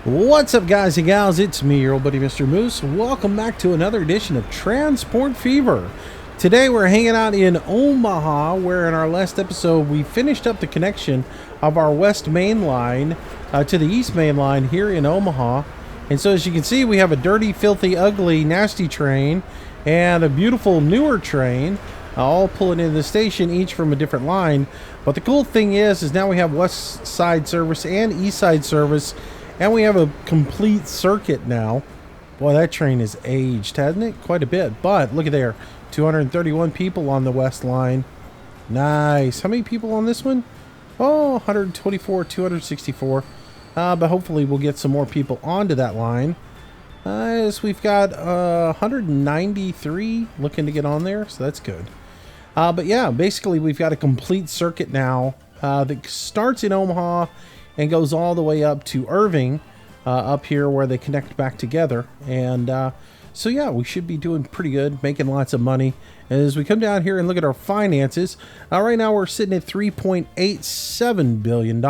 What's up, guys and gals? It's me, your old buddy Mr. Moose. Welcome back to another edition of Transport Fever. Today we're hanging out in Omaha, where in our last episode we finished up the connection of our west main line to the east main line here in Omaha. And so as you can see, we have a dirty, filthy, ugly, nasty train and a beautiful, newer train all pulling into the station, each from a different line. But the cool thing is now we have west side service and east side service, and we have a complete circuit now. Boy, that train is aged, hasn't it? Quite a bit. But look at there, 231 people on the west line. Nice. How many people on this one? Oh, 124, 264. But hopefully we'll get some more people onto that line. As we've got 193 looking to get on there, so that's good. But yeah, basically we've got a complete circuit now that starts in Omaha and goes all the way up to Irving, up here where they connect back together. And so yeah, we should be doing pretty good, making lots of money. As we come down here and look at our finances, right now we're sitting at $3.87 billion.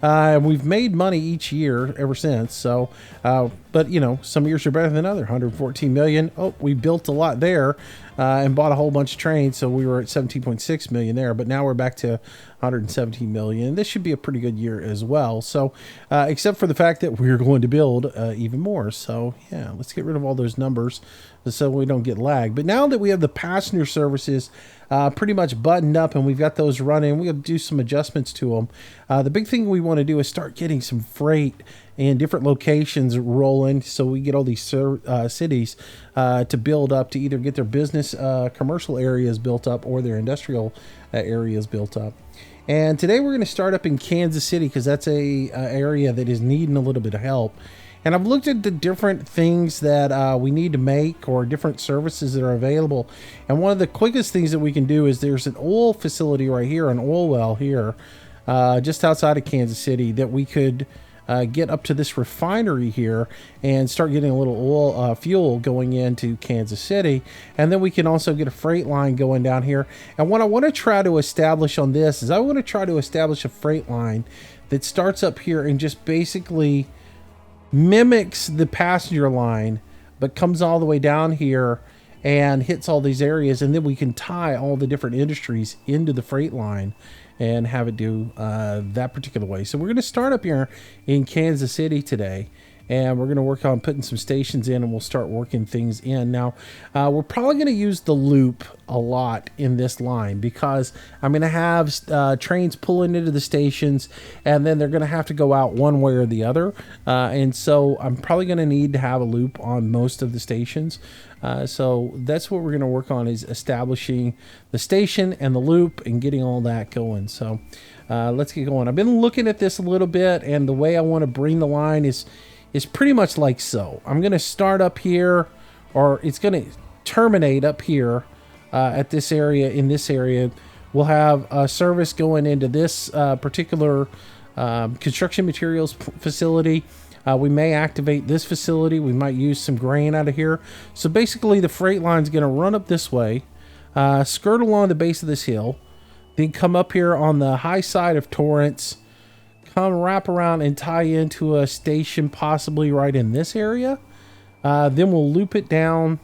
And we've made money each year ever since. So, but you know, some years are better than other. 114 million. Oh, we built a lot there and bought a whole bunch of trains. So we were at 17.6 million there, but now we're back to 117 million. This should be a pretty good year as well. So, except for the fact that we're going to build even more. So yeah, let's get rid of all those numbers so we don't get lag. But now that we have the passenger services pretty much buttoned up and we've got those running, we have to do some adjustments to them. The big thing we want to do is start getting some freight in different locations rolling, so we get all these cities to build up, to either get their business commercial areas built up or their industrial areas built up. And today we're going to start up in Kansas City because that's a area that is needing a little bit of help. And I've looked at the different things that we need to make, or different services that are available. And one of the quickest things that we can do is there's an oil facility right here, an oil well here, just outside of Kansas City, that we could get up to this refinery here and start getting a little oil fuel going into Kansas City. And then we can also get a freight line going down here. And what I want to try to establish on this is I want to try to establish a freight line that starts up here and just basically mimics the passenger line, but comes all the way down here and hits all these areas, and then we can tie all the different industries into the freight line and have it do that particular way. So we're going to start up here in Kansas City today, and we're going to work on putting some stations in, and we'll start working things in. Now, we're probably going to use the loop a lot in this line because I'm going to have trains pulling into the stations, and then they're going to have to go out one way or the other. And so I'm probably going to need to have a loop on most of the stations. So that's what we're going to work on, is establishing the station and the loop and getting all that going. So let's get going. I've been looking at this a little bit, and the way I want to bring the line is pretty much like so. I'm going to start up here, or it's going to terminate up here at this area. In this area, we'll have a service going into this particular construction materials facility. We may activate this facility. We might use some grain out of here. So basically the freight line is going to run up this way, skirt along the base of this hill, then come up here on the high side of Torrance, come wrap around and tie into a station possibly right in this area. Then we'll loop it down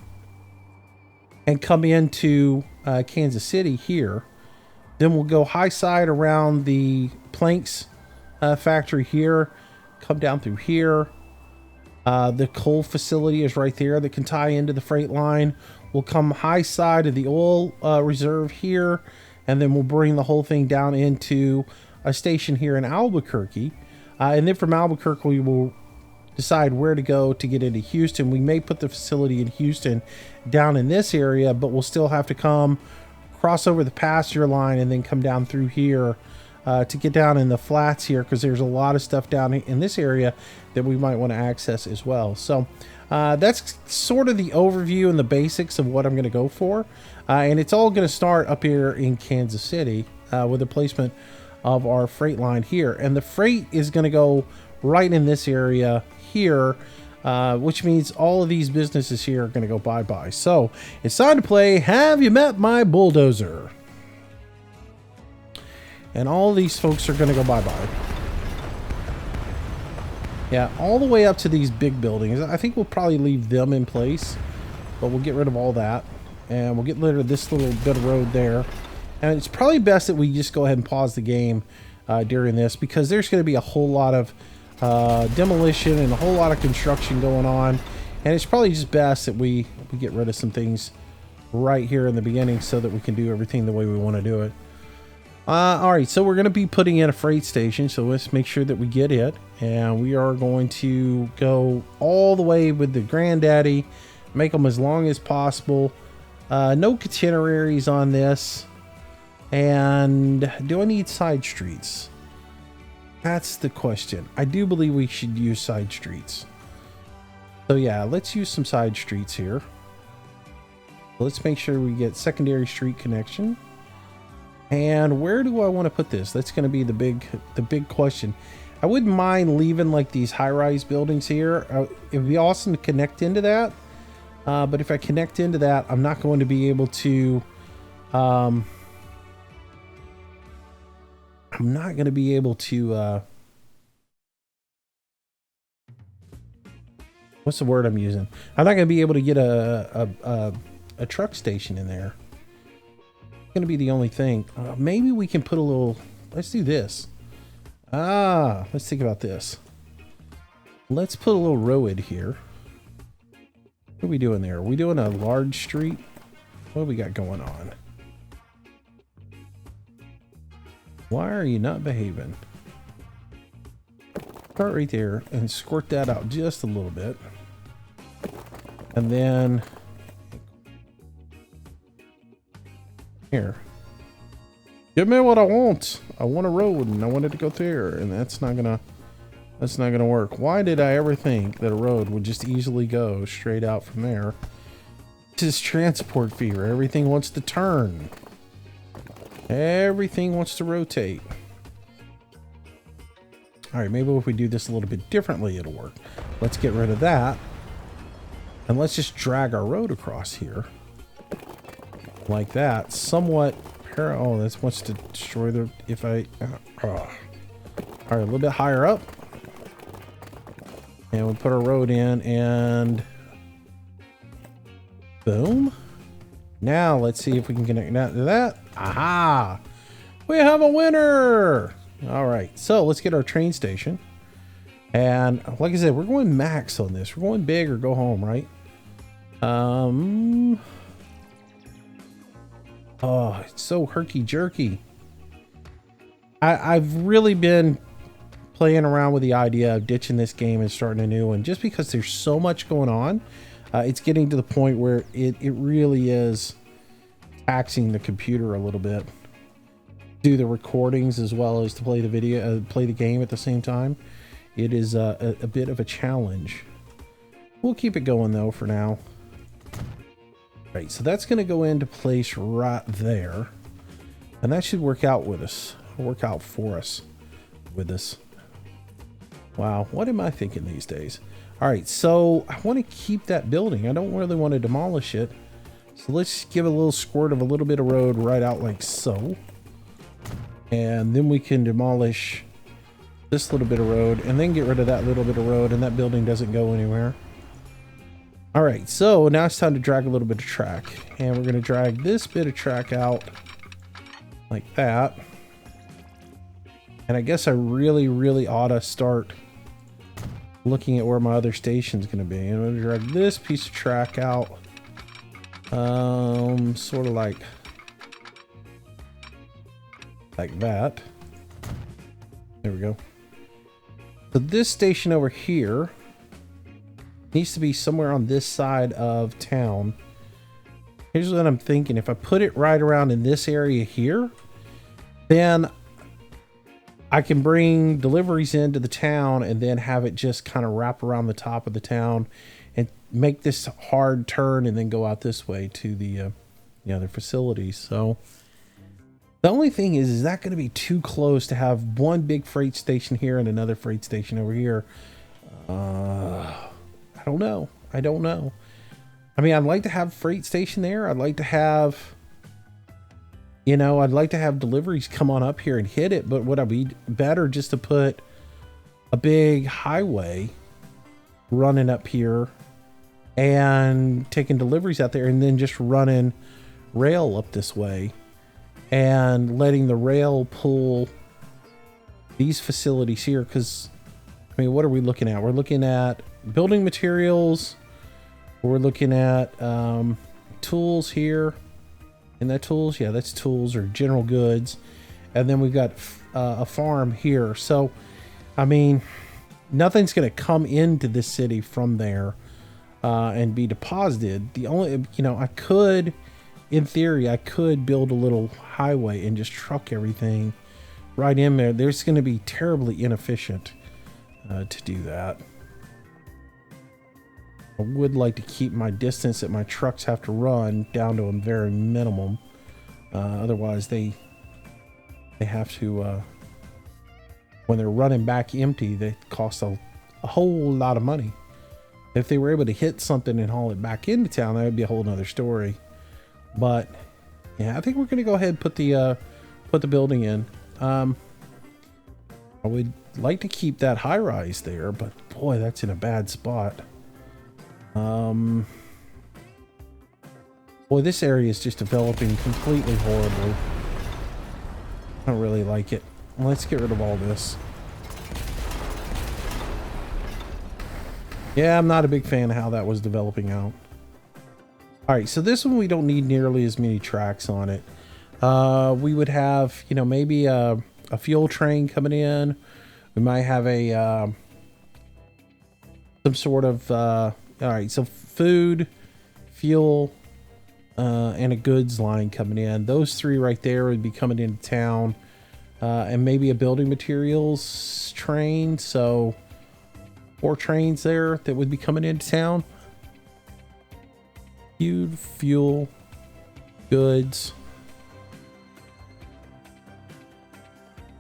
and come into Kansas City here. Then we'll go high side around the planks factory here, come down through here. The coal facility is right there that can tie into the freight line. We'll come high side of the oil reserve here, and then we'll bring the whole thing down into a station here in Albuquerque. And then from Albuquerque, we will decide where to go to get into Houston. We may put the facility in Houston down in this area, but we'll still have to cross over the passenger line and then come down through here to get down in the flats here, because there's a lot of stuff down in this area that we might want to access as well. So that's sort of the overview and the basics of what I'm going to go for. And it's all going to start up here in Kansas City with the placement of our freight line here. And the freight is going to go right in this area here, which means all of these businesses here are going to go bye-bye. So it's time to play Have You Met My Bulldozer? And all these folks are going to go bye-bye. Yeah, all the way up to these big buildings. I think we'll probably leave them in place, but we'll get rid of all that. And we'll get rid of this little bit of road there. And it's probably best that we just go ahead and pause the game during this, because there's going to be a whole lot of demolition and a whole lot of construction going on. And it's probably just best that we get rid of some things right here in the beginning so that we can do everything the way we want to do it. All right, so we're going to be putting in a freight station, so let's make sure that we get it. And we are going to go all the way with the granddaddy, make them as long as possible. No catenaries on this. And do I need side streets? That's the question. I do believe we should use side streets. So yeah, let's use some side streets here. Let's make sure we get secondary street connection. And where do I want to put this? That's going to be the big question. I wouldn't mind leaving like these high-rise buildings here. It'd be awesome to connect into that. But if I connect into that, I'm not going to be able to... I'm not going to be able to... what's the word I'm using? I'm not going to be able to get a truck station in there. Going to be the only thing. Maybe we can put a little... Let's do this. Let's think about this. Let's put a little road here. What are we doing there? Are we doing a large street? What do we got going on? Why are you not behaving? Start right there and squirt that out just a little bit. And then... here. Give me what I want. I want a road and I want it to go there, and that's not gonna work. Why did I ever think that a road would just easily go straight out from there? This transport fever. Everything wants to turn. Everything wants to rotate. All right, maybe if we do this a little bit differently, it'll work. Let's get rid of that. And let's just drag our road across here. Like that. Somewhat parallel. Oh, this wants to destroy the... If I... all right, a little bit higher up. And we'll put our road in and... boom. Now, let's see if we can connect that to that. Aha! We have a winner! All right, so let's get our train station. And like I said, we're going max on this. We're going big or go home, right? Oh, it's so herky-jerky. I've really been playing around with the idea of ditching this game and starting a new one, just because there's so much going on. It's getting to the point where it really is taxing the computer a little bit. Do the recordings as well as to play the video, play the game at the same time. It is a bit of a challenge. We'll keep it going though for now. Right, so that's going to go into place right there, and that should work out with us. Work out for us with us. Wow, what am I thinking these days? All right, so I want to keep that building. I don't really want to demolish it. So let's give a little squirt of a little bit of road right out like so. And then we can demolish this little bit of road and then get rid of that little bit of road, and that building doesn't go anywhere. All right, so now it's time to drag a little bit of track, and we're going to drag this bit of track out like that. And I guess I really ought to start looking at where my other station's going to be. And I'm going to drag this piece of track out, sort of like that. There we go. So this station over here needs to be somewhere on this side of town. Here's what I'm thinking. If I put it right around in this area here, then I can bring deliveries into the town and then have it just kind of wrap around the top of the town and make this hard turn and then go out this way to the other facilities. So the only thing is that going to be too close to have one big freight station here and another freight station over here? I don't know. I don't know. I mean, I'd like to have freight station there. I'd like to have, I'd like to have deliveries come on up here and hit it. But would it be better just to put a big highway running up here and taking deliveries out there, and then just running rail up this way and letting the rail pull these facilities here. Because I mean, what are we looking at? We're looking at building materials, we're looking at tools here. And that tools, yeah, that's tools or general goods. And then we've got a farm here. So I mean, nothing's going to come into this city from there and be deposited. The only, you know, I could, in theory, I could build a little highway and just truck everything right in there. There's going to be terribly inefficient to do that. I would like to keep my distance that my trucks have to run down to a very minimum. Otherwise, they have to, when they're running back empty, they cost a whole lot of money. If they were able to hit something and haul it back into town, that would be a whole nother story. But yeah, I think we're gonna go ahead and put the building in. I would like to keep that high rise there, but boy, that's in a bad spot. Boy, this area is just developing completely horribly. I don't really like it. Let's get rid of all this. Yeah, I'm not a big fan of how that was developing out. All right, so this one we don't need nearly as many tracks on it. We would have, you know, maybe a fuel train coming in. We might have a some sort of all right, so food, fuel, and a goods line coming in. Those three right there would be coming into town. And maybe a building materials train. So 4 trains there that would be coming into town. Food, fuel, goods.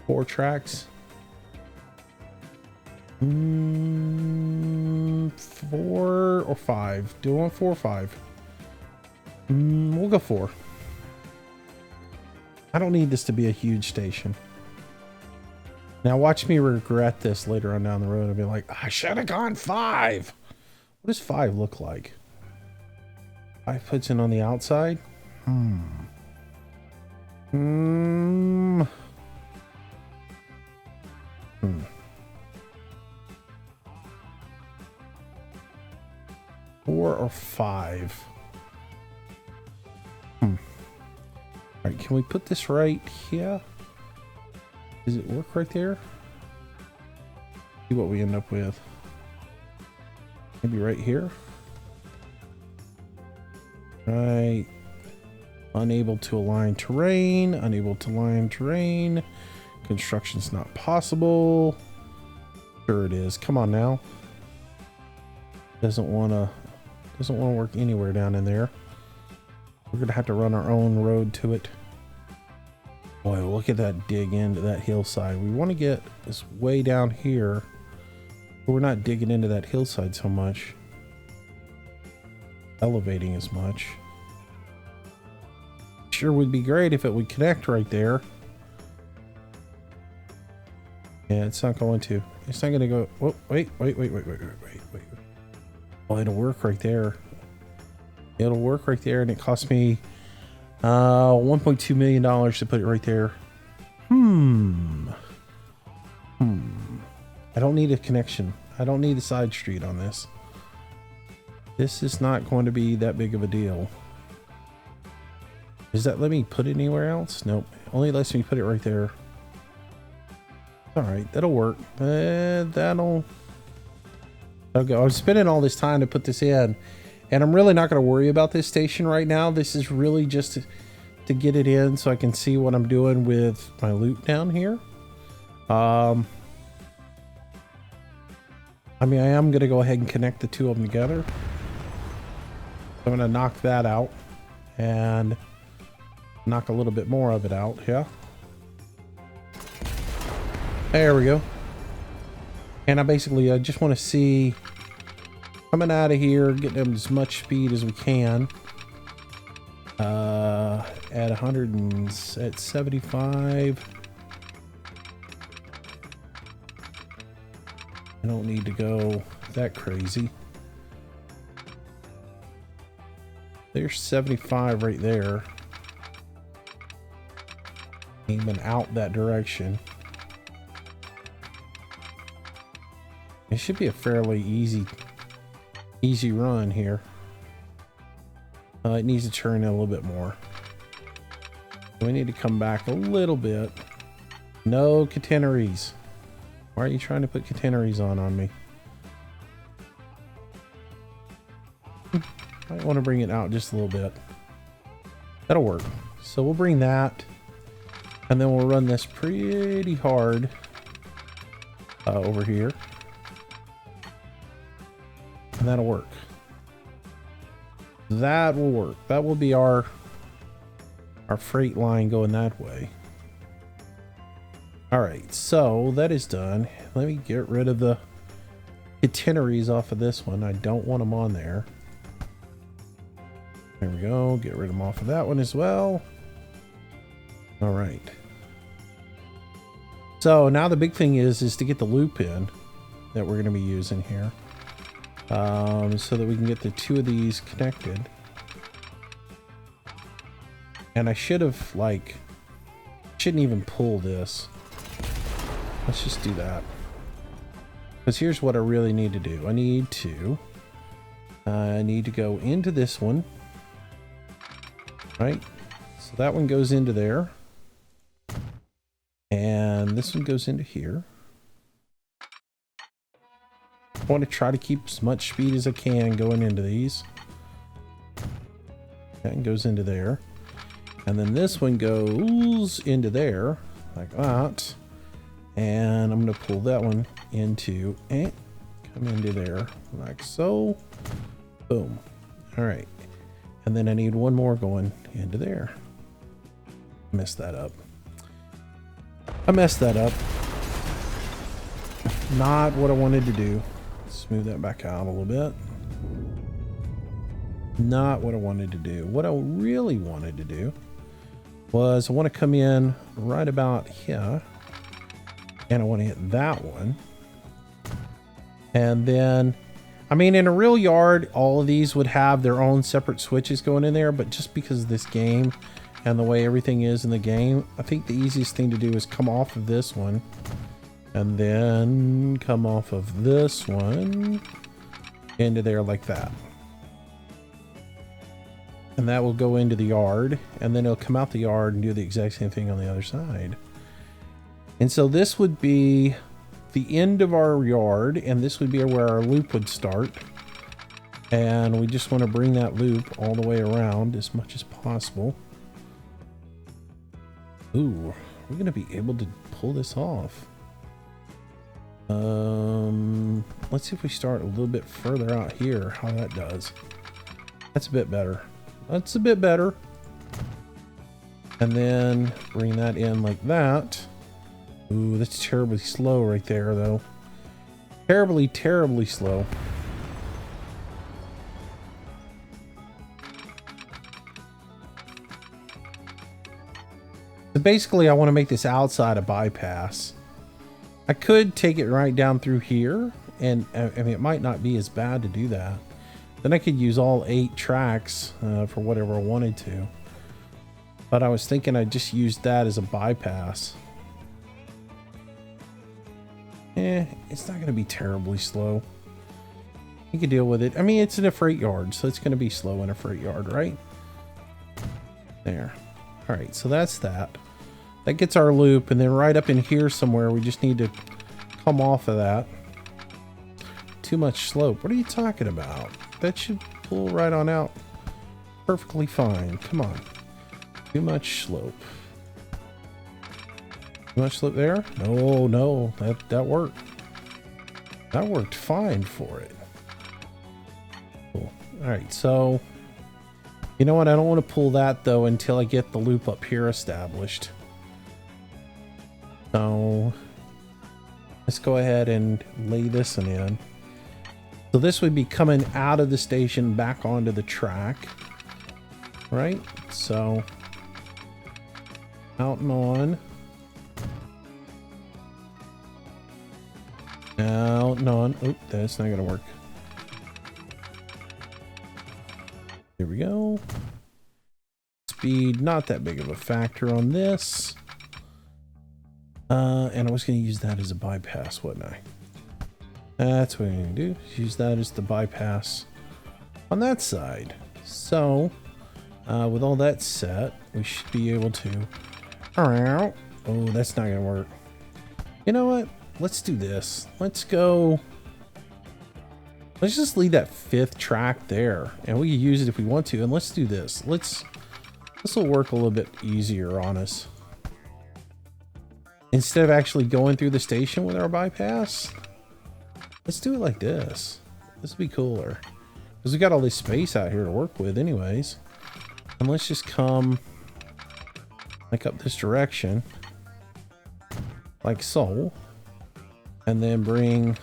4 tracks. 4 or 5. Do you want 4 or 5? We'll go 4. I don't need this to be a huge station. Now watch me regret this later on down the road. I'll be like, I should have gone 5. What does 5 look like? 5 puts in on the outside. Four or 5. All right, can we put this right here? Does it work right there? See what we end up with. Maybe right here. Right. Unable to align terrain. Unable to align terrain. Construction's not possible. Sure it is. Come on now. Doesn't want to work anywhere down in there. We're gonna have to run our own road to it. Boy, look at that dig into that hillside. We want to get this way down here, but we're not digging into that hillside so much, elevating as much. Sure would be great if it would connect right there. Yeah, it's not going to. It's not going to go. Oh, wait. Oh, it'll work right there. It'll work right there, and it cost me $1.2 million to put it right there. I don't need a connection. I don't need a side street on this. This is not going to be that big of a deal. Does that let me put it anywhere else? Nope. Only lets me put it right there. All right, that'll work. That'll go. I'm spending all this time to put this in, and I'm really not going to worry about this station right now. This is really just to get it in so I can see what I'm doing with my loot down here. I mean, I am going to go ahead and connect the two of them together. I'm going to knock that out and knock a little bit more of it out. Yeah. There we go. And I just want to see coming out of here, getting them as much speed as we can. At 100 and at 75. I don't need to go that crazy. There's 75 right there. Aiming out that direction. It should be a fairly easy run here. It needs to turn in a little bit more. We need to come back a little bit. No catenaries. Why are you trying to put catenaries on me? I want to bring it out just a little bit. That'll work. So we'll bring that, and then we'll run this pretty hard over here. And that'll work. That will work. That will be our freight line going that way. All right, so that is done. Let me get rid of the itineraries off of this one. I don't want them on there. There we go. Get rid of them off of that one as well. All right. So now the big thing is to get the loop in that we're going to be using here. So that we can get the two of these connected. And I should have, shouldn't even pull this. Let's just do that. Because here's what I really need to do. I need to go into this one. Right? So that one goes into there. And this one goes into here. I want to try to keep as much speed as I can going into these. That goes into there. And then this one goes into there, like that. And I'm going to pull that one into, come into there, like so. Boom. All right. And then I need one more going into there. Messed that up. I messed that up. Not what I wanted to do. Smooth that back out a little bit. Not what I wanted to do. What I really wanted to do was I want to come in right about here, and I want to hit that one. And then, I mean, in a real yard, all of these would have their own separate switches going in there, but just because of this game and the way everything is in the game, I think the easiest thing to do is come off of this one and then come off of this one into there like that. And that will go into the yard, and then it'll come out the yard and do the exact same thing on the other side. And so this would be the end of our yard, and this would be where our loop would start. And we just want to bring that loop all the way around as much as possible. Ooh, we're going to be able to pull this off. Let's see if we start a little bit further out here, how that does. That's a bit better. That's a bit better. And then bring that in like that. Ooh, that's terribly slow right there, though. Terribly, terribly slow. So basically, I want to make this outside a bypass. I could take it right down through here, and I mean, it might not be as bad to do that. Then I could use all 8 tracks for whatever I wanted to. But I was thinking I'd just use that as a bypass. It's not going to be terribly slow. You can deal with it. I mean, it's in a freight yard, so it's going to be slow in a freight yard, right? There. All right, so that's that. That gets our loop, and then right up in here somewhere, we just need to come off of that. Too much slope. What are you talking about? That should pull right on out perfectly fine. Come on. Too much slope. Too much slope there? No, no, that worked. That worked fine for it. Cool. All right, so you know what? I don't want to pull that though until I get the loop up here established. So let's go ahead and lay this one in. So this would be coming out of the station back onto the track, right? So out and on. Out no. Oop, that's not gonna work. Here we go. Speed, not that big of a factor on this. And I was going to use that as a bypass, wasn't I? That's what I'm going to do. Use that as the bypass on that side. So, with all that set, we should be able to... Oh, that's not going to work. You know what? Let's do this. Let's go... Let's just leave that 5th track there, and we can use it if we want to. And let's do this. This will work a little bit easier on us. Instead of actually going through the station with our bypass, let's do it like this. This would be cooler. Because we got all this space out here to work with anyways. And let's just come like up this direction. Like so. And then bring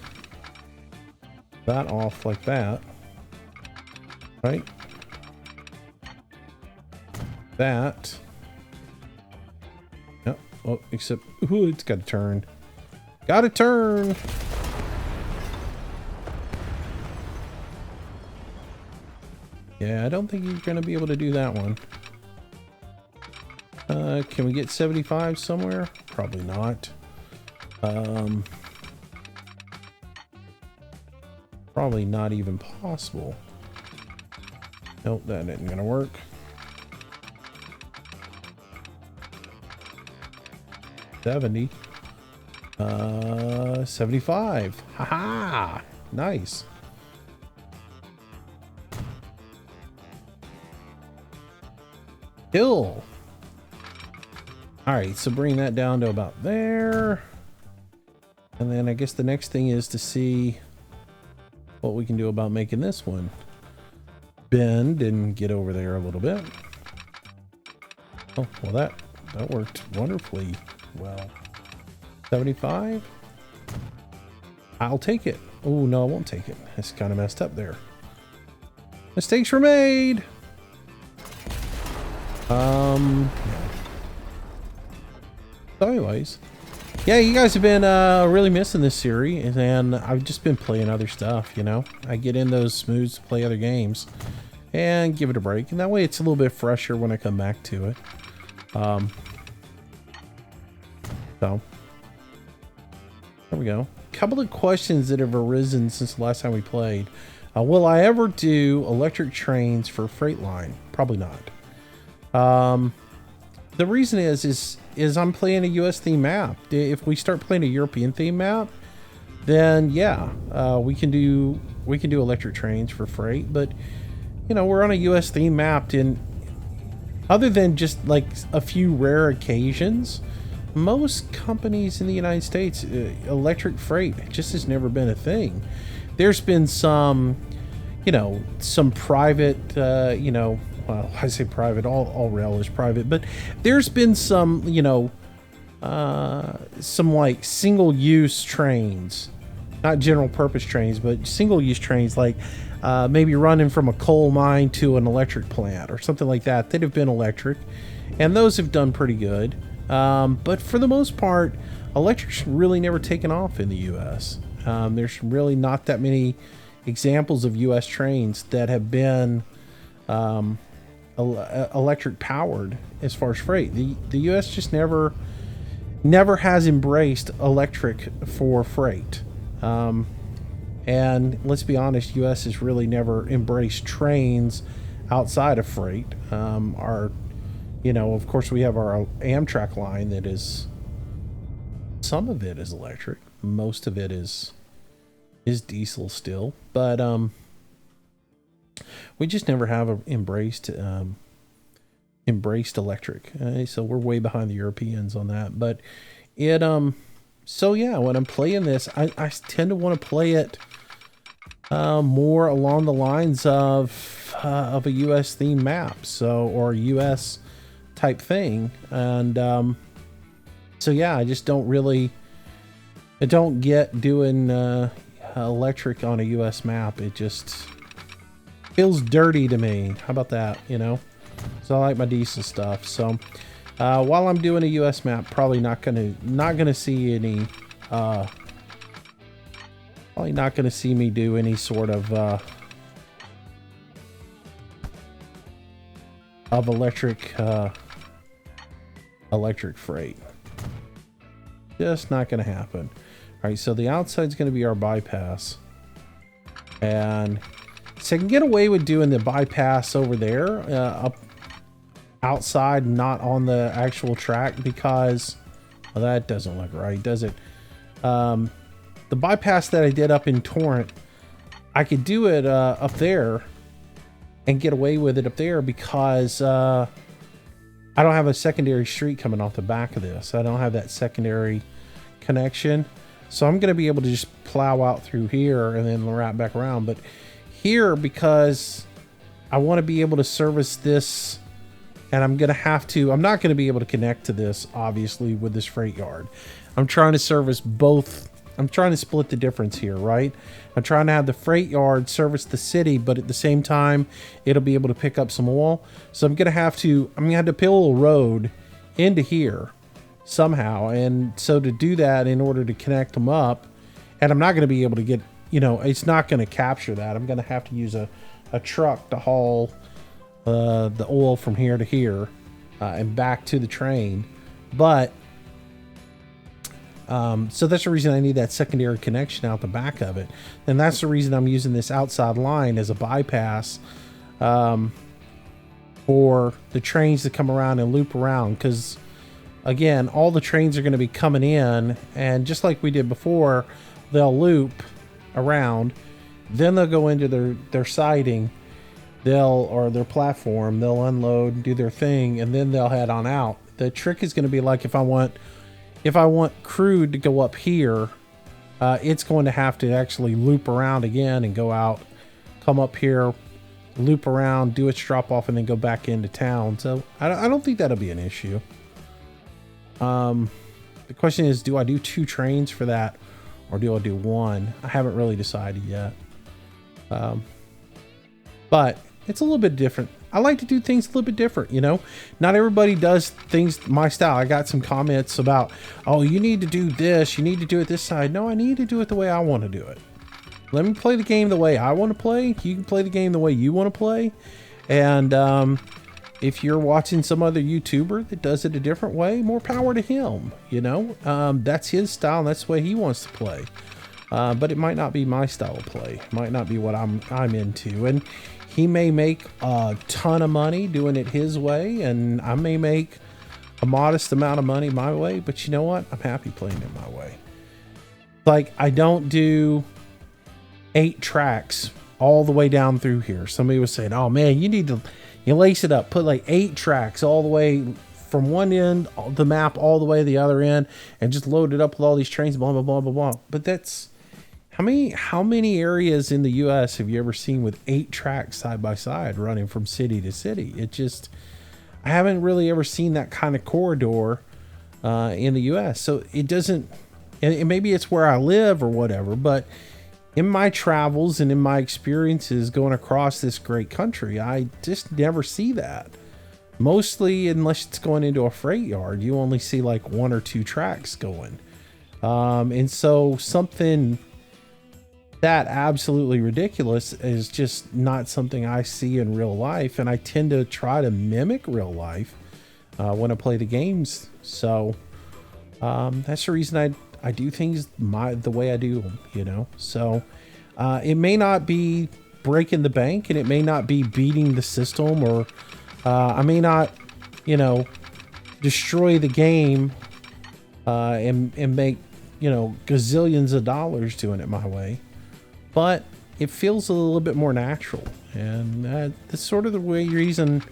that off like that. Right? That. Yep. Oh, except, ooh, it's got to turn. Got to turn. Yeah, I don't think you're going to be able to do that one. Can we get 75 somewhere? Probably not. Probably not even possible. Nope, that isn't gonna work. $70. 75. Haha! Nice. Kill. Alright, so bring that down to about there. And then I guess the next thing is to see what we can do about making this one bend and get over there a little bit. Oh, well that worked wonderfully well. 75. I'll take it. Oh no, I won't take it. It's kind of messed up there. Mistakes were made. Yeah. So anyways, yeah, you guys have been really missing this series, and I've just been playing other stuff, you know. I get in those moods to play other games and give it a break, and that way it's a little bit fresher when I come back to it. So there we go. Couple of questions that have arisen since the last time we played. Will I ever do electric trains for Freight-Line? Probably not. The reason is I'm playing a US theme map. If we start playing a European theme map, then yeah, we can do electric trains for freight. But you know, we're on a US theme map, and other than just like a few rare occasions, most companies in the United States, electric freight just has never been a thing. There's been some, you know, some private, you know, well, I say private, all rail is private, but there's been some, you know, some like single-use trains, not general purpose trains, but single-use trains, like maybe running from a coal mine to an electric plant or something like that have been electric, and those have done pretty good. But for the most part, electric's really never taken off in the U.S. There's really not that many examples of U.S. trains that have been electric powered as far as freight. The U.S. just never has embraced electric for freight. And let's be honest, U.S. has really never embraced trains outside of freight. You know, of course, we have our Amtrak line that is, some of it is electric, most of it is diesel still, but we just never have embraced electric. So we're way behind the Europeans on that. But it so yeah, when I'm playing this, I tend to want to play it more along the lines of a US theme map, or US type thing. And so yeah, I just don't get doing electric on a US map. It just feels dirty to me. How about that, you know? So I like my diesel stuff. So while I'm doing a US map, probably not gonna see any Probably not going to see me do any sort of electric freight. Just not going to happen. All right, so the outside's going to be our bypass. And so I can get away with doing the bypass over there, up outside, not on the actual track, because well, that doesn't look right, does it? The bypass that I did up in Torrent, I could do it up there and get away with it up there because I don't have a secondary street coming off the back of this. I don't have that secondary connection. So I'm going to be able to just plow out through here and then wrap back around. But here, because I want to be able to service this, and I'm not going to be able to connect to this, obviously, with this freight yard. I'm trying to service both. I'm trying to split the difference here, right? I'm trying to have the freight yard service the city, but at the same time, it'll be able to pick up some oil. So I'm going to have to build a road into here somehow. And so to do that, in order to connect them up, and I'm not going to be able to get, it's not going to capture that. I'm going to have to use a truck to haul the oil from here to here and back to the train. But so that's the reason I need that secondary connection out the back of it. And that's the reason I'm using this outside line as a bypass for the trains to come around and loop around. Because again, all the trains are going to be coming in, and just like we did before, they'll loop around, then they'll go into their siding, or their platform, they'll unload, do their thing, and then they'll head on out. The trick is going to be like, if I want crude to go up here, it's going to have to actually loop around again and go out, come up here, loop around, do its drop off, and then go back into town. So I don't think that'll be an issue. The question is, do I do 2 trains for that, or do I do 1? I haven't really decided yet. But it's a little bit different. I like to do things a little bit different, Not everybody does things my style. I got some comments about, oh, you need to do this, you need to do it this side. No, I need to do it the way I want to do it. Let me play the game the way I want to play. You can play the game the way you want to play. And if you're watching some other YouTuber that does it a different way, more power to him, That's his style, and that's the way he wants to play. But it might not be my style of play. It might not be what I'm into. And he may make a ton of money doing it his way, and I may make a modest amount of money my way, but you know what? I'm happy playing it my way. Like, I don't do 8 tracks all the way down through here. Somebody was saying, oh man, you lace it up, put like 8 tracks all the way from one end of the map all the way to the other end, and just load it up with all these trains, blah, blah, blah, blah, blah. But that's, how many areas in the US have you ever seen with 8 tracks side by side running from city to city? I haven't really ever seen that kind of corridor in the US. So it doesn't, and maybe it's where I live or whatever, but in my travels and in my experiences going across this great country, I just never see that. Mostly, unless it's going into a freight yard, you only see like 1 or 2 tracks going. And so something that absolutely ridiculous is just not something I see in real life, and I tend to try to mimic real life when I play the games. So that's the reason I do things the way I do them, So it may not be breaking the bank, and it may not be beating the system, or I may not, destroy the game and make, gazillions of dollars doing it my way. But it feels a little bit more natural, and that's sort of the reason.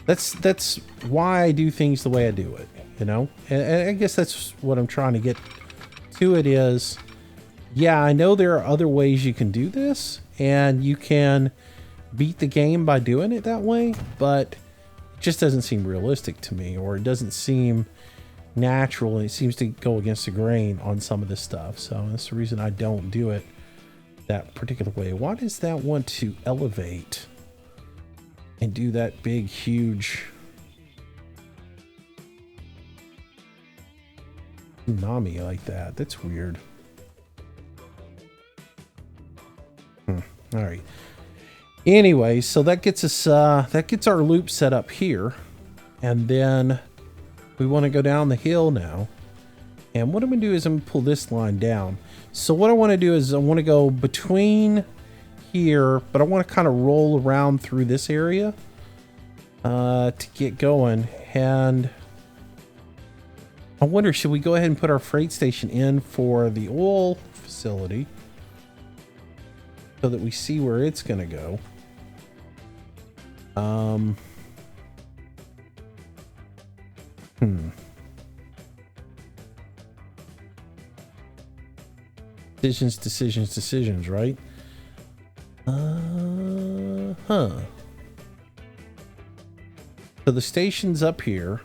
That's why I do things the way I do it, And I guess that's what I'm trying to get to. It is, yeah, I know there are other ways you can do this, and you can beat the game by doing it that way, but it just doesn't seem realistic to me, or it doesn't seem natural. It seems to go against the grain on some of this stuff. So that's the reason I don't do it that particular way. Why does that want to elevate and do that big, huge tsunami like that? That's weird. All right. Anyway, so that gets us that gets our loop set up here, and then we want to go down the hill now. And what I'm gonna do is I'm gonna pull this line down. So what I want to do is I want to go between here, but I want to kind of roll around through this area to get going. And I wonder, should we go ahead and put our freight station in for the oil facility so that we see where it's gonna go? Decisions, right? So the station's up here,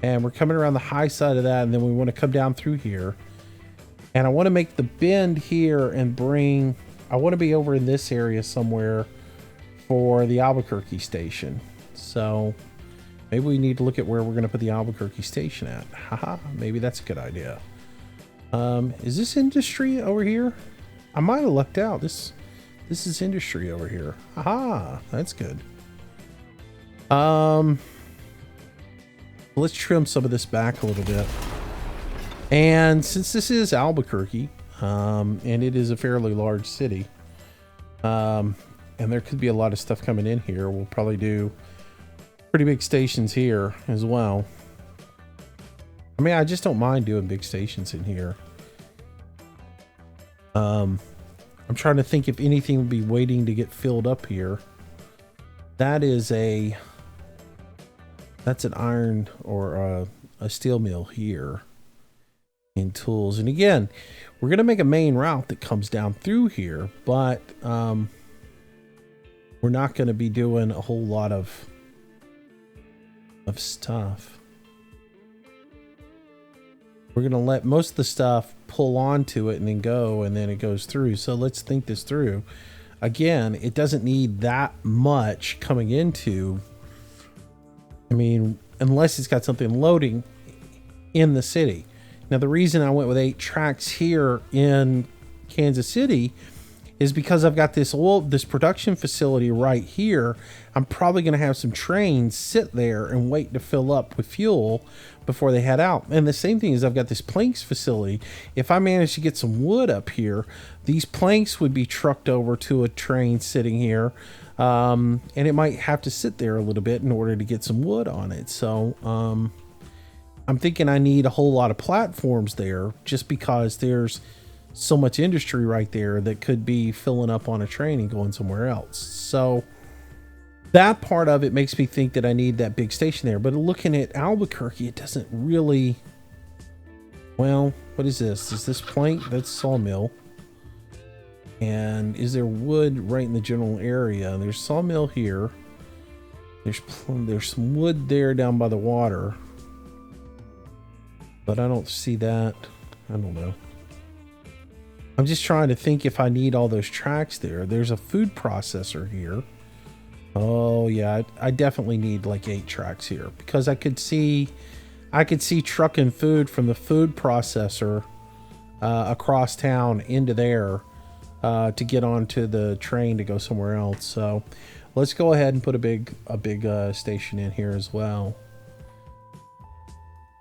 and we're coming around the high side of that, and then we want to come down through here. And I want to make the bend here and bring... I want to be over in this area somewhere for the Albuquerque station. So maybe we need to look at where we're going to put the Albuquerque station at. Haha, maybe that's a good idea. Is this industry over here? I might have lucked out. This is industry over here. Aha, that's good. Let's trim some of this back a little bit. And since this is Albuquerque, and it is a fairly large city, and there could be a lot of stuff coming in here, we'll probably do pretty big stations here as well. I mean, I just don't mind doing big stations in here. I'm trying to think if anything would be waiting to get filled up here. That's an iron or a steel mill here in tools. And again, we're going to make a main route that comes down through here, but we're not going to be doing a whole lot of stuff. We're going to let most of the stuff pull onto it and then go, and then it goes through. So let's think this through. Again, it doesn't need that much coming into, I mean, unless it's got something loading in the city. Now, the reason I went with 8 tracks here in Kansas City is because I've got this production facility right here. I'm probably going to have some trains sit there and wait to fill up with fuel before they head out. And the same thing is I've got this planks facility. If I manage to get some wood up here, these planks would be trucked over to a train sitting here. And it might have to sit there a little bit in order to get some wood on it. So I'm thinking I need a whole lot of platforms there just because there's so much industry right there that could be filling up on a train and going somewhere else. So that part of it makes me think that I need that big station there. But looking at Albuquerque, it doesn't really... Well, what is this? Is this plank? That's sawmill. And is there wood right in the general area? There's sawmill here. There's some wood there down by the water. But I don't see that. I don't know. I'm just trying to think if I need all those tracks there. There's a food processor here. Oh yeah, I definitely need like 8 tracks here because I could see trucking food from the food processor across town into there to get onto the train to go somewhere else. So let's go ahead and put a big station in here as well.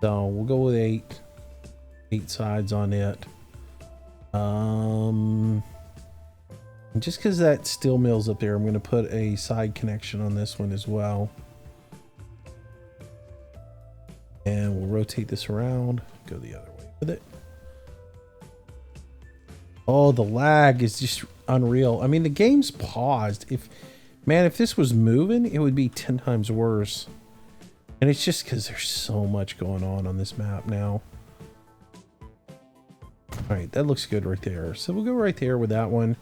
So we'll go with 8 sides on it. Just because that steel mill's up there, I'm going to put a side connection on this one as well. And we'll rotate this around, go the other way with it. Oh, the lag is just unreal. I mean, the game's paused. If this was moving, it would be 10 times worse. And it's just because there's so much going on this map now. All right, that looks good right there. So we'll go right there with that one.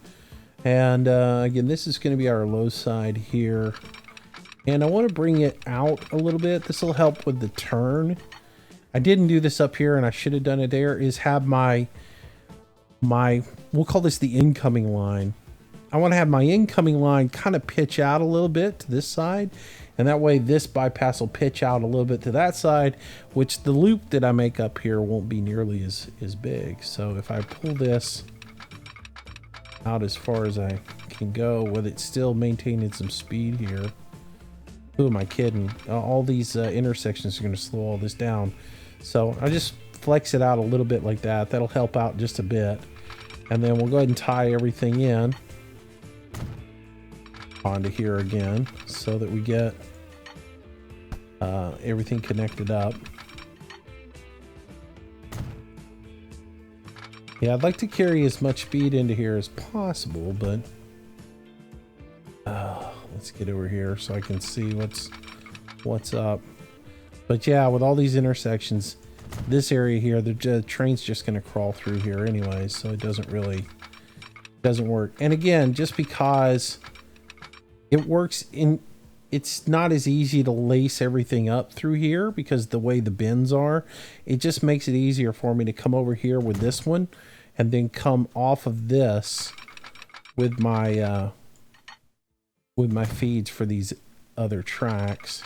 And again, this is going to be our low side here. And I want to bring it out a little bit. This will help with the turn. I didn't do this up here and I should have done it there, is have my we'll call this the incoming line. I want to have my incoming line kind of pitch out a little bit to this side. And that way this bypass will pitch out a little bit to that side, which the loop that I make up here won't be nearly as big. So if I pull this out as far as I can go with it still maintaining some speed here. Who am I kidding? All these intersections are going to slow all this down. So I just flex it out a little bit like that. That'll help out just a bit. And then we'll go ahead and tie everything in onto here again so that we get everything connected up. Yeah, I'd like to carry as much speed into here as possible, but let's get over here so I can see what's up. But yeah, with all these intersections, this area here, the train's just going to crawl through here anyway, so it doesn't work. And again, just because it works in, it's not as easy to lace everything up through here because the way the bins are, it just makes it easier for me to come over here with this one and then come off of this with my feeds for these other tracks.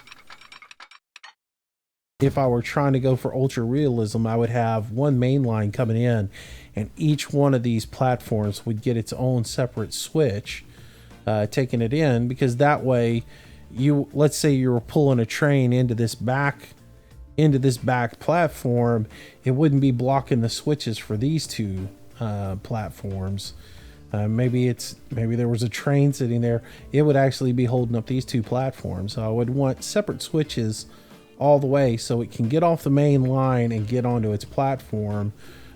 If I were trying to go for ultra realism, I would have one main line coming in and each one of these platforms would get its own separate switch taking it in, because that way let's say you were pulling a train into this back platform, it wouldn't be blocking the switches for these two platforms. Maybe there was a train sitting there, it would actually be holding up these two platforms. So I would want separate switches all the way so it can get off the main line and get onto its platform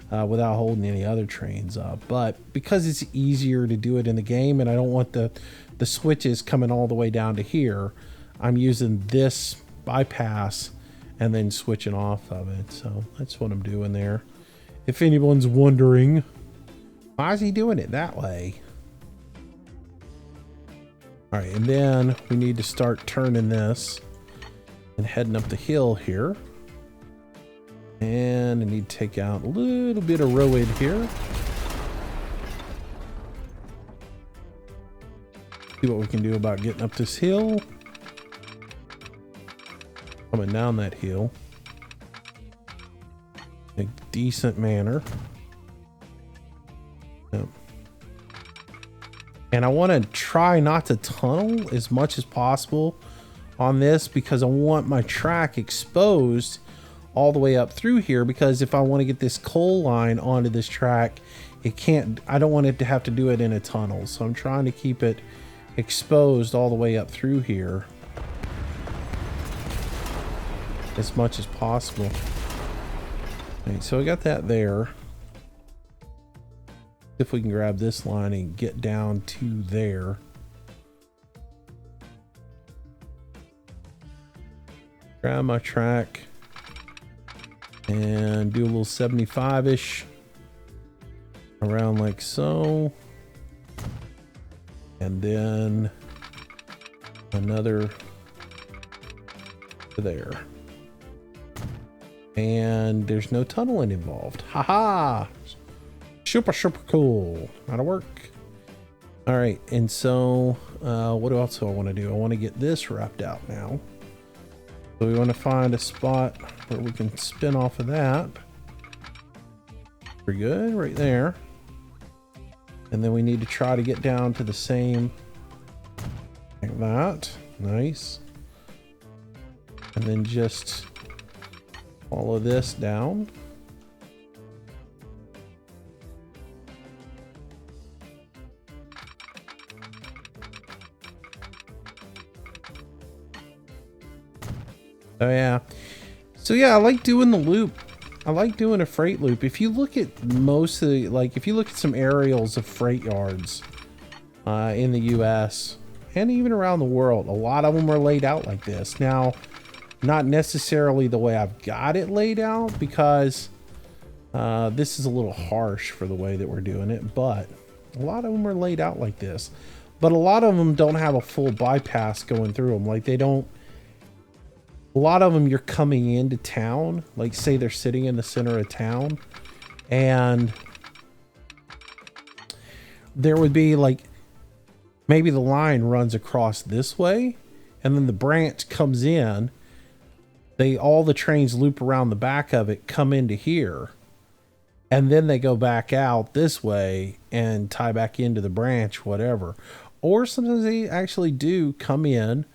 without holding any other trains up. But because it's easier to do it in the game and I don't want the switches coming all the way down to here, I'm using this bypass and then switching off of it. So that's what I'm doing there. If anyone's wondering, why is he doing it that way? All right, and then we need to start turning this and heading up the hill here. And I need to take out a little bit of road here. See what we can do about getting up this hill. Coming down that hill in a decent manner. Yep. And I want to try not to tunnel as much as possible on this because I want my track exposed all the way up through here, because if I want to get this coal line onto this track, I don't want it to have to do it in a tunnel. So I'm trying to keep it exposed all the way up through here as much as possible. Okay, so I got that there. If we can grab this line and get down to there. Grab my track and do a little 75-ish around like so. And then another to there. And there's no tunneling involved. Haha! Super cool. That'll work. All right, and so what else do I want to do? I want to get this wrapped out now. So we want to find a spot where we can spin off of that. Pretty good, right there. And then we need to try to get down to the same, like that. Nice. And then just follow this down. Oh yeah. So yeah, I like doing the loop. I like doing a freight loop. If you look at most of the, like, if you look at some aerials of freight yards in the US and even around the world, a lot of them are laid out like this. Now, not necessarily the way I've got it laid out, because this is a little harsh for the way that we're doing it, but a lot of them are laid out like this. But a lot of them don't have a full bypass going through them. Like, they don't. A lot of them, you're coming into town, like say they're sitting in the center of town, and there would be like, maybe the line runs across this way and then the branch comes in. All the trains loop around the back of it, come into here, and then they go back out this way and tie back into the branch, whatever. Or sometimes they actually do come in,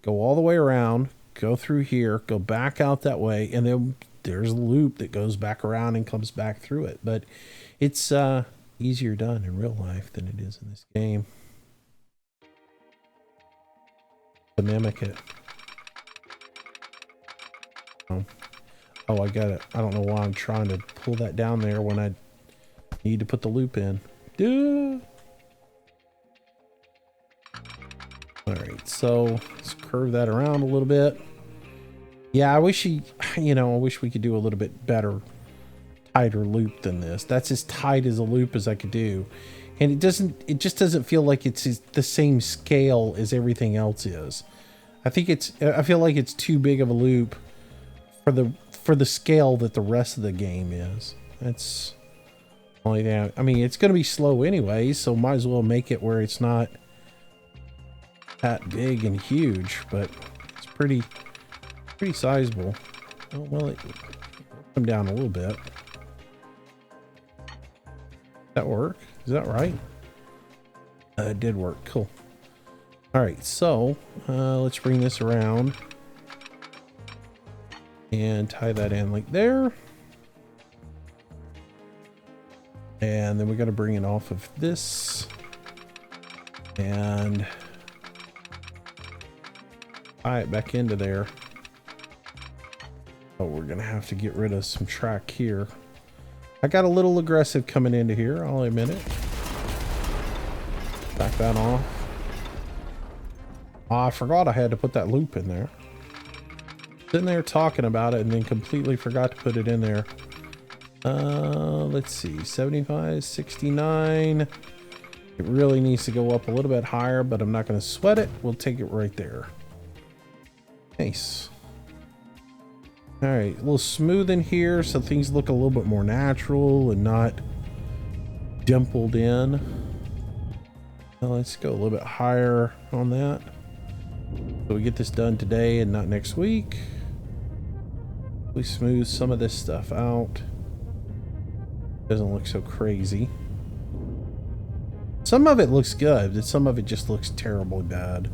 go all the way around, go through here, go back out that way, and then there's a loop that goes back around and comes back through it. But it's easier done in real life than it is in this game. To mimic it. Oh, I got it. I don't know why I'm trying to pull that down there when I need to put the loop in. Duh. All right, so let's curve that around a little bit. Yeah, I wish I wish we could do a little bit better, tighter loop than this. That's as tight as a loop as I could do. And it just doesn't feel like it's the same scale as everything else is. I feel like it's too big of a loop for the scale that the rest of the game is. That's only that. I mean, it's going to be slow anyway, so might as well make it where it's not that big and huge, but it's pretty sizable. Oh, well, it come down a little bit. That work? Is that right? It did work. Cool. All right, so let's bring this around and tie that in like there. And then we got to bring it off of this and tie it back into there. Oh, we're gonna have to get rid of some track here. I got a little aggressive coming into here, I'll admit it. Back that off. Oh, I forgot I had to put that loop in there. Sitting there talking about it and then completely forgot to put it in there. Let's see, 75, 69. It really needs to go up a little bit higher, but I'm not going to sweat it. We'll take it right there. Nice. All right, a little smooth in here so things look a little bit more natural and not dimpled in. Now let's go a little bit higher on that. So we get this done today and not next week. We smooth some of this stuff out. Doesn't look so crazy. Some of it looks good, but some of it just looks terribly bad.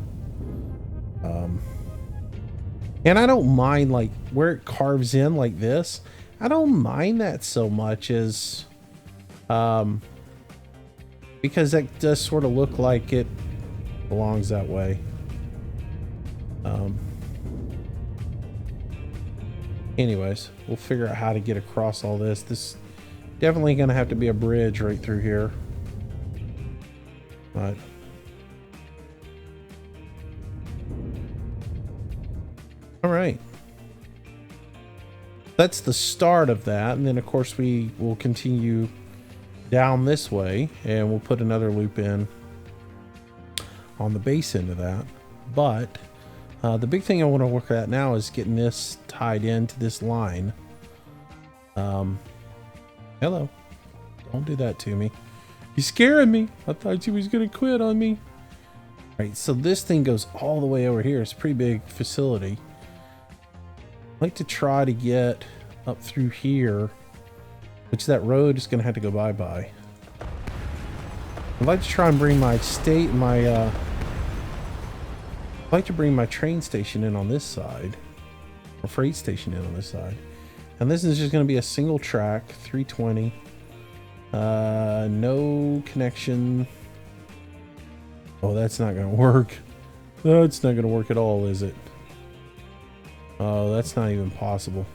And I don't mind like where it carves in like this. I don't mind that so much as because that does sort of look like it belongs that way. Anyways, we'll figure out how to get across all this. This definitely gonna have to be a bridge right through here. But all right, that's the start of that, and then of course we will continue down this way and we'll put another loop in on the base end of that. But the big thing I want to work at now is getting this tied into this line. Hello, don't do that to me. You're scaring me. I thought you was gonna quit on me. All right, so this thing goes all the way over here. It's a pretty big facility. I'd like to try to get up through here, which that road is gonna have to go bye-bye. I'd like to try and bring my I'd like to bring my train station in on this side, or freight station in on this side. And this is just going to be a single track, 320. No connection. Oh, that's not going to work. That's not going to work at all, is it? Oh, that's not even possible.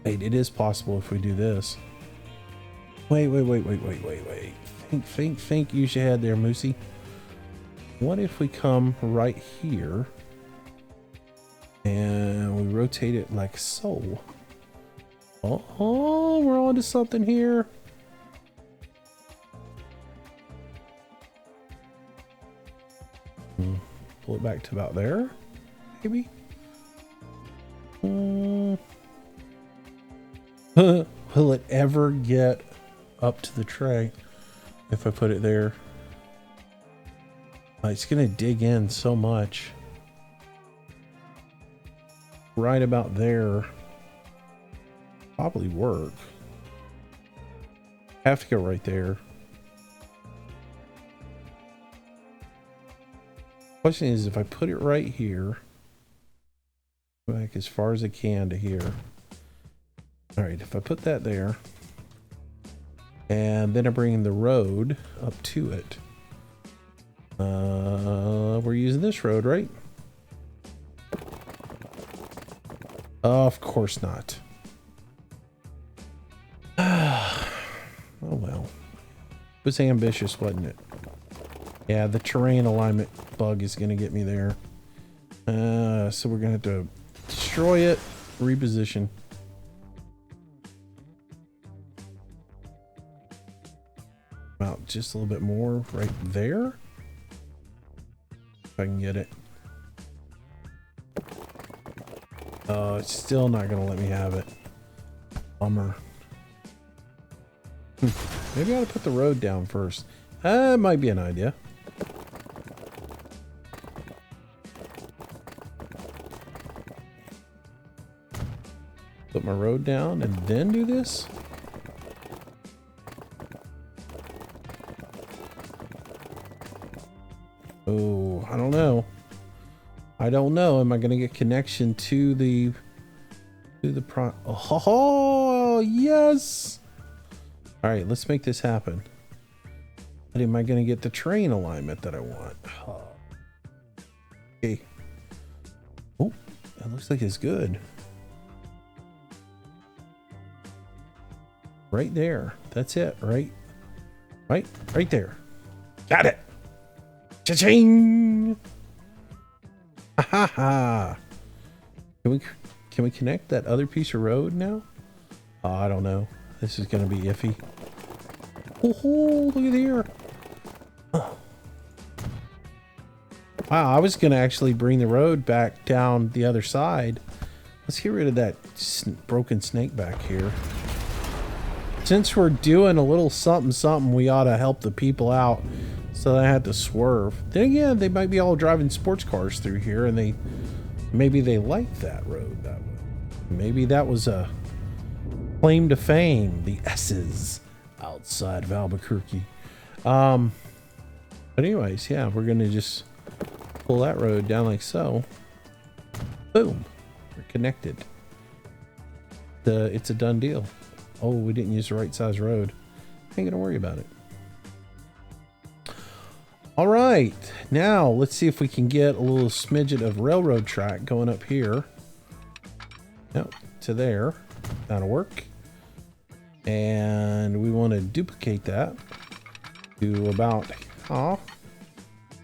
Wait, it is possible if we do this. Wait. Think use your head there, Moosey. What if we come right here and we rotate it like so? Oh, we're on to something here. Pull it back to about there, maybe. Will it ever get up to the tray if I put it there? It's gonna dig in so much. Right about there. Probably work. Have to go right there. Question is, if I put it right here, back as far as I can to here. All right, if I put that there, and then I bring the road up to it. We're using this road, right? Of course not. Oh well. It was ambitious, wasn't it? Yeah, the terrain alignment bug is going to get me there. So we're going to have to destroy it, reposition. About just a little bit more right there. If I can get it. Oh, it's still not going to let me have it. Bummer. Maybe I ought to put the road down first. That might be an idea. Put my road down and then do this? Oh, I don't know. I don't know. Am I going to get connection to the Oh, yes. All right, let's make this happen. But am I going to get the train alignment that I want? Oh. Okay. Oh, that looks like it's good. Right there. That's it, right? Right there. Got it. Cha-ching! Ha ha ha! Can we connect that other piece of road now? Oh, I don't know. This is gonna be iffy. Oh, look at here! Oh. Wow, I was gonna actually bring the road back down the other side. Let's get rid of that broken snake back here. Since we're doing a little something, we ought to help the people out. So I had to swerve. Then again, they might be all driving sports cars through here, and maybe they like that road that way. Maybe that was a claim to fame. The S's outside of Albuquerque. But anyways, yeah, we're gonna just pull that road down like so. Boom, we're connected. It's a done deal. Oh, we didn't use the right size road. Ain't gonna worry about it. All right, now let's see if we can get a little smidget of railroad track going up here. Yep, to there. That'll work. And we want to duplicate that to about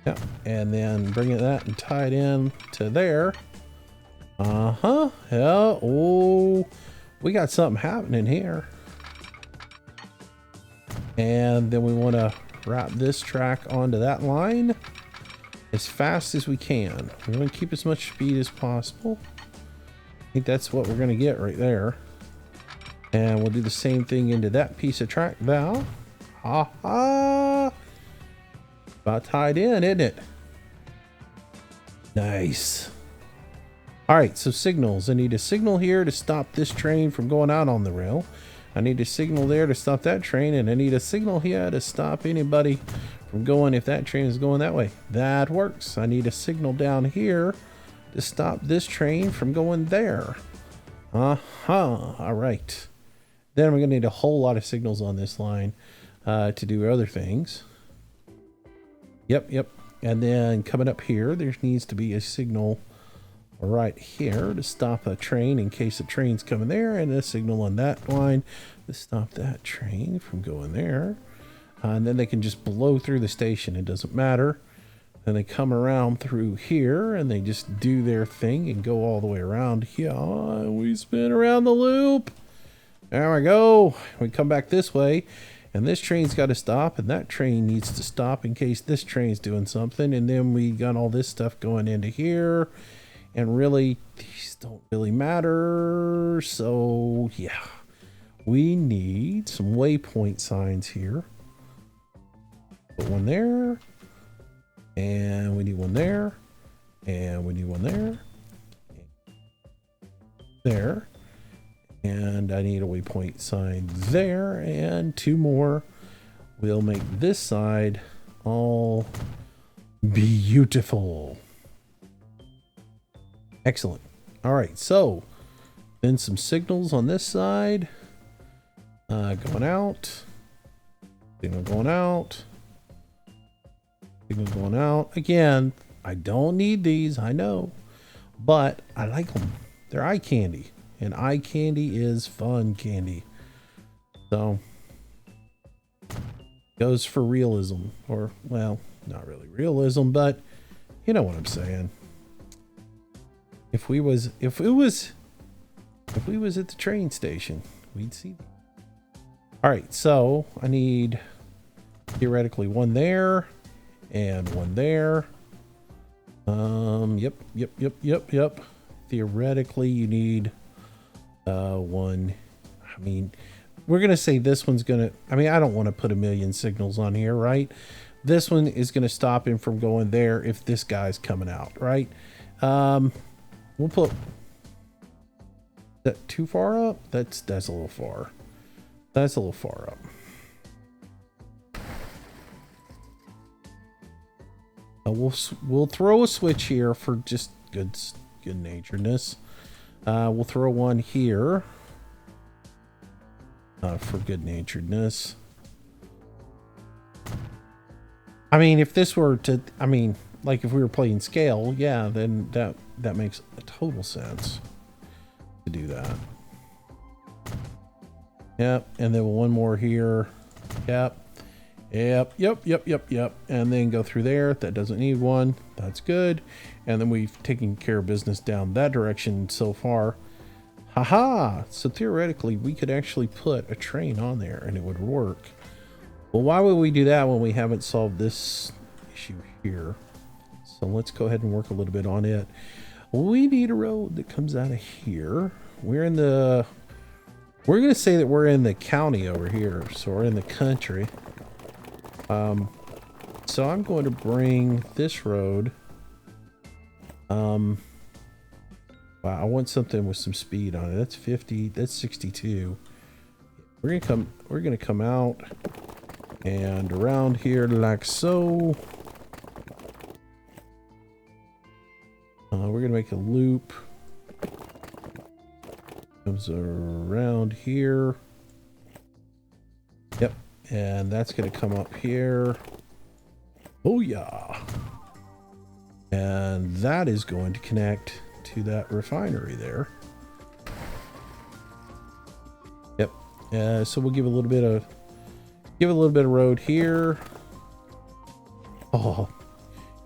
yep, and then bring that and tie it in to there. Yeah. Oh, we got something happening here. And then we want to wrap this track onto that line as fast as we can. We're going to keep as much speed as possible. I think that's what we're going to get right there. And we'll do the same thing into that piece of track valve. About tied in, isn't it? Nice. All right, so signals. I need a signal here to stop this train from going out on the rail. I need a signal there to stop that train, and I need a signal here to stop anybody from going if that train is going that way. That works. I need a signal down here to stop this train from going there. All right. Then we're going to need a whole lot of signals on this line to do other things. Yep. And then coming up here, there needs to be a signal right here to stop a train in case a train's coming there, and a signal on that line to stop that train from going there. And then they can just blow through the station. It doesn't matter. Then they come around through here and they just do their thing and go all the way around here. We spin around the loop. There we go. We come back this way, and this train's got to stop, and that train needs to stop in case this train's doing something. And then we got all this stuff going into here. And really, these don't really matter. So, yeah. We need some waypoint signs here. Put one there. And we need one there. And we need one there. There. And I need a waypoint sign there. And two more. We'll make this side all Beautiful. Excellent. All right, so then some signals on this side. Going out. Signal going out. Signal going out. Again, I don't need these, I know. But I like them. They're eye candy. And eye candy is fun candy. So, goes for realism. Or, well, not really realism, but you know what I'm saying. If we was at the train station, we'd see them. Alright, so I need theoretically one there and one there. Yep. Theoretically you need one. I mean, we're gonna say this one's gonna, I mean, I don't want to put a million signals on here, right? This one is gonna stop him from going there if this guy's coming out, right? We'll put, is that too far up? That's a little far. That's a little far up. We'll throw a switch here for just good naturedness. We'll throw one here for good naturedness. I mean, if this were to, I mean, like if we were playing scale, yeah, then that makes a total sense to do that. Yep, and then one more here. Yep. And then go through there. That doesn't need one. That's good. And then we've taken care of business down that direction so far. Haha! So theoretically, we could actually put a train on there and it would work. Well, why would we do that when we haven't solved this issue here? So let's go ahead and work a little bit on it. We need a road that comes out of here. We're going to say that we're in the county over here. So we're in the country. So I'm going to bring this road. Wow, I want something with some speed on it. That's 50. That's 62. We're gonna come out and around here like so. We're gonna make a loop. Comes around here. Yep, and that's gonna come up here. Oh yeah. And that is going to connect to that refinery there. Yep. So we'll give a little bit of road here. Oh,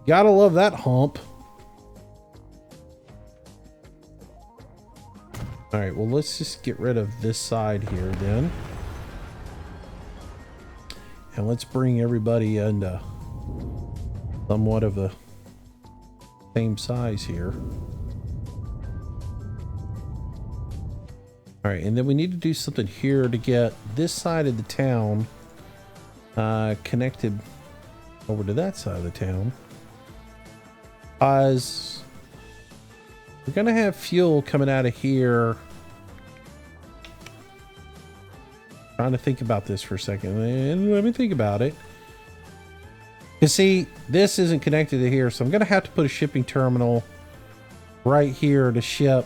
gotta love that hump. All right, well, let's just get rid of this side here then. And let's bring everybody into somewhat of a same size here. All right, and then we need to do something here to get this side of the town connected over to that side of the town. As we're gonna have fuel coming out of here. Trying to think about this for a second, and let me think about it. You see, this isn't connected to here, so I'm gonna have to put a shipping terminal right here to ship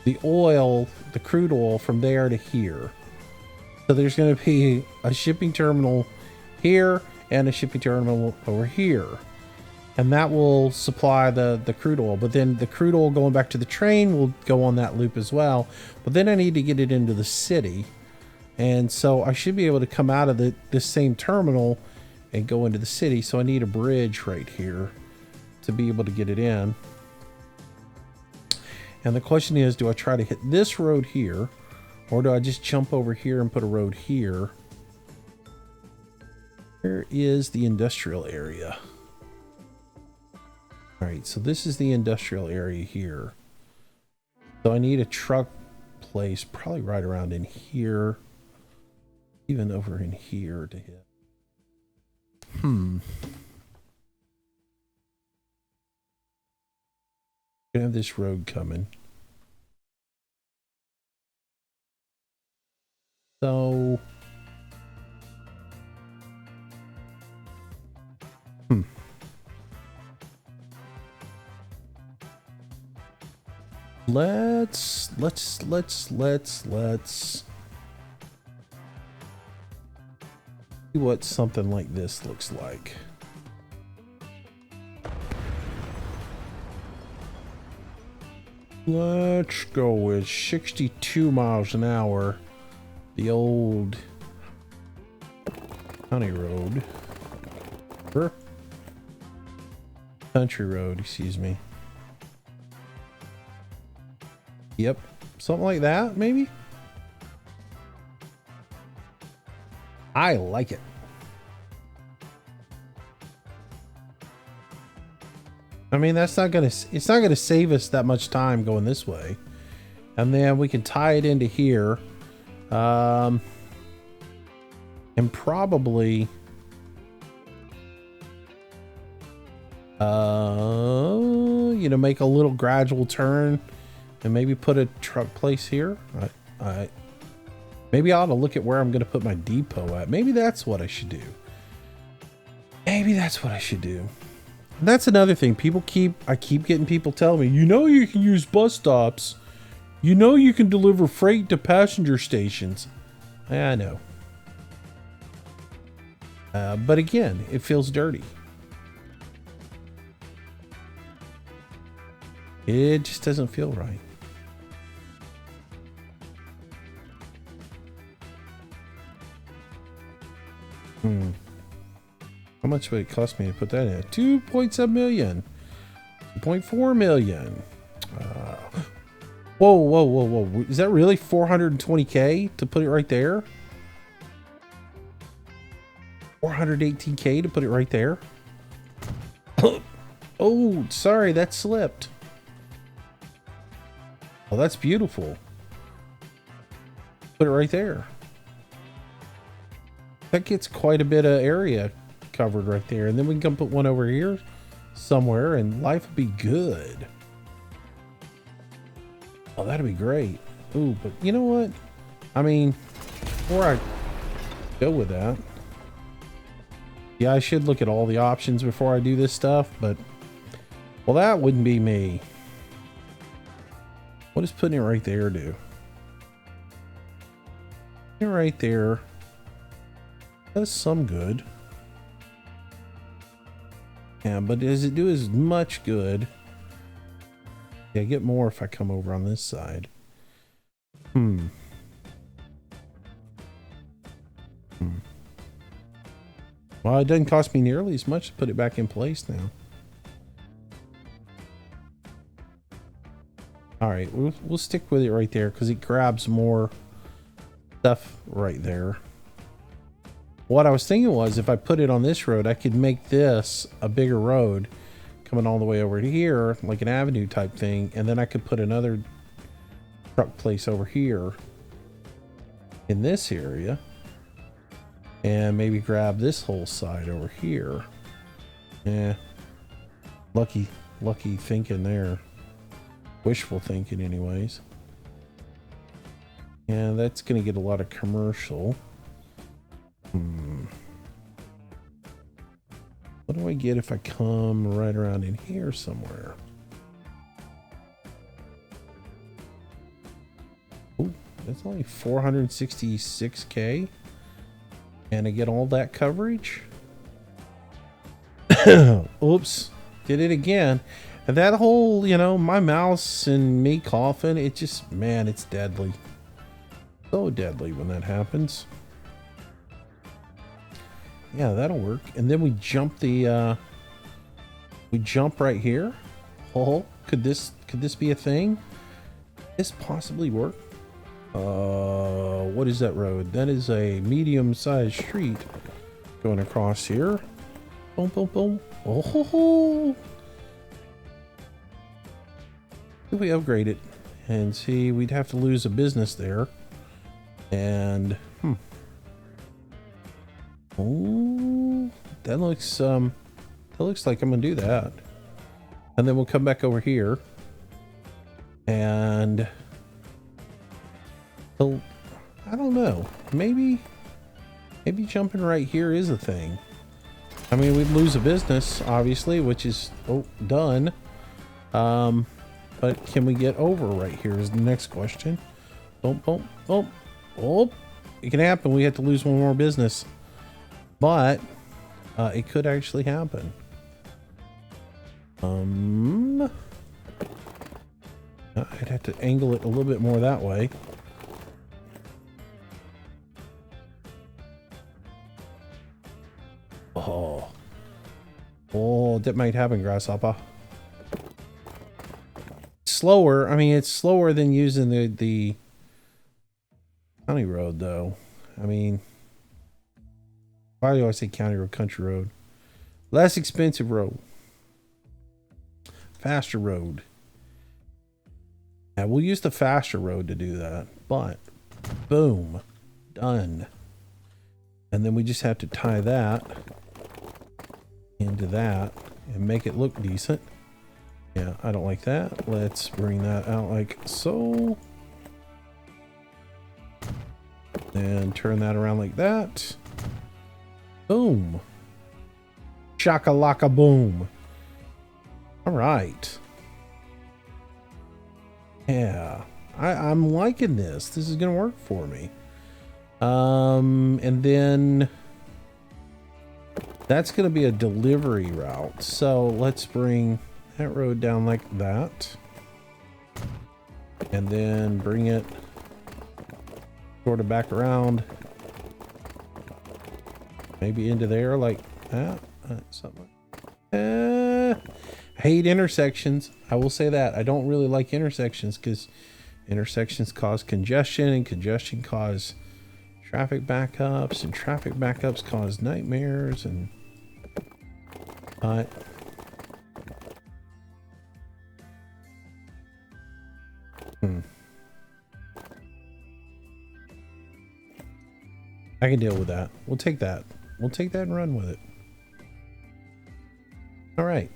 the oil, the crude oil, from there to here. So there's going to be a shipping terminal here and a shipping terminal over here, and that will supply the crude oil. But then the crude oil going back to the train will go on that loop as well. But then I need to get it into the city, and so I should be able to come out of this same terminal and go into the city. So I need a bridge right here to be able to get it in. And the question is, do I try to hit this road here, or do I just jump over here and put a road here? Where is the industrial area? All right, so this is the industrial area here. So I need a truck place probably right around in here, even over in here to hit. Gonna have this road coming. So Let's see what something like this looks like. Let's go with 62 miles an hour. The old county road. Country road, excuse me. Yep, something like that, maybe? I like it. I mean, it's not gonna save us that much time going this way. And then we can tie it into here. And probably you know, make a little gradual turn and maybe put a truck place here. Maybe I ought to look at where I'm gonna put my depot at. Maybe that's what I should do. Maybe that's what I should do. And that's another thing. I keep getting people telling me, you know, you can use bus stops. You know, you can deliver freight to passenger stations. Yeah, I know. But again, it feels dirty. It just doesn't feel right. How much would it cost me to put that in? 2.7 million. 2.4 million. Whoa. Is that really 420K to put it right there? 418K to put it right there? Oh, sorry, that slipped. Oh, that's beautiful. Put it right there. That gets quite a bit of area covered right there. And then we can come put one over here somewhere and life will be good. Oh, that'd be great. Ooh, but you know what? I mean, before I go with that, yeah, I should look at all the options before I do this stuff, but well, that wouldn't be me. What does putting it right there do? Putting it right there does some good. Yeah, but does it do as much good? Yeah, I get more if I come over on this side. Well, it doesn't cost me nearly as much to put it back in place now. All right, we'll stick with it right there because it grabs more stuff right there. What I was thinking was if I put it on this road, I could make this a bigger road coming all the way over to here, like an avenue type thing. And then I could put another truck place over here in this area and maybe grab this whole side over here. Yeah, lucky thinking there. Wishful thinking anyways. Yeah, that's gonna get a lot of commercial. What do I get if I come right around in here somewhere? Ooh, that's only 466K. And I get all that coverage? Oops, did it again. And that whole, you know, my mouse and me coughing, it just, man, it's deadly. So deadly when that happens. Yeah, that'll work. And then we jump the we jump right here. Oh, could this be a thing? Could this possibly work? What is that road? That is a medium-sized street going across here. Boom, boom, boom. Oh, ho, ho. If we upgrade it and see, we'd have to lose a business there. And oh, that looks like I'm gonna do that. And then we'll come back over here and so I don't know, maybe jumping right here is a thing. I mean, we'd lose a business obviously, which is done. But but can we get over right here is the next question. Oh, oh, oh, oh. It can happen. We have to lose one more business. But it could actually happen. I'd have to angle it a little bit more that way. Oh. Oh, that might happen, Grasshopper. Slower. I mean, it's slower than using the county road, though. I mean, why do I say county road? Country road. Less expensive road. Faster road. Yeah, we'll use the faster road to do that. But, boom. Done. And then we just have to tie that into that and make it look decent. Yeah, I don't like that. Let's bring that out like so. And turn that around like that. Boom. Shakalaka boom. All right. Yeah, I'm liking this. This is gonna work for me. And then that's gonna be a delivery route. So let's bring that road down like that. And then bring it sort of back around. Maybe into there like that. Something. I hate intersections. I will say that. I don't really like intersections because intersections cause congestion, and congestion cause traffic backups, and traffic backups cause nightmares. And I can deal with that. We'll take that. We'll take that and run with it. All right.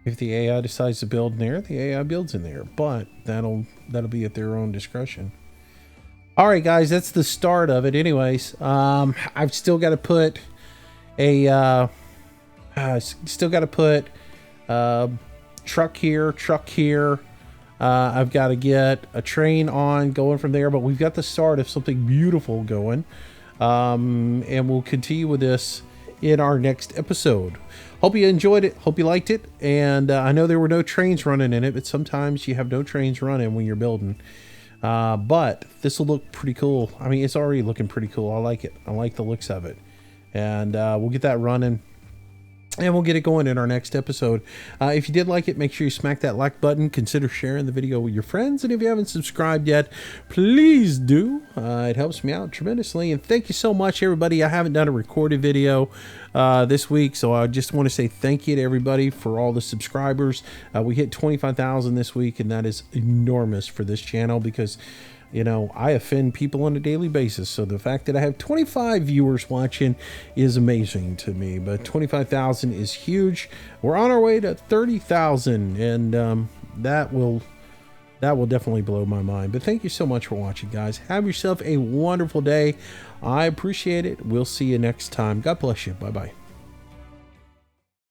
If the AI decides to build in there, the AI builds in there, but that'll be at their own discretion. All right, guys, that's the start of it. Anyways, I've still got to put a truck here. I've got to get a train going from there, but we've got the start of something beautiful going. And we'll continue with this in our next episode. Hope you enjoyed it. Hope you liked it. And I know there were no trains running in it, but sometimes you have no trains running when you're building. But this will look pretty cool. I mean, it's already looking pretty cool. I like it. I like the looks of it. And we'll get that running. And we'll get it going in our next episode. If you did like it, make sure you smack that like button. Consider sharing the video with your friends. And if you haven't subscribed yet, please do. It helps me out tremendously. And thank you so much, everybody. I haven't done a recorded video this week, so I just want to say thank you to everybody for all the subscribers. We hit 25,000 this week, and that is enormous for this channel because, you know, I offend people on a daily basis. So the fact that I have 25 viewers watching is amazing to me. But 25,000 is huge. We're on our way to 30,000, and that will definitely blow my mind. But thank you so much for watching, guys. Have yourself a wonderful day. I appreciate it. We'll see you next time. God bless you. Bye-bye.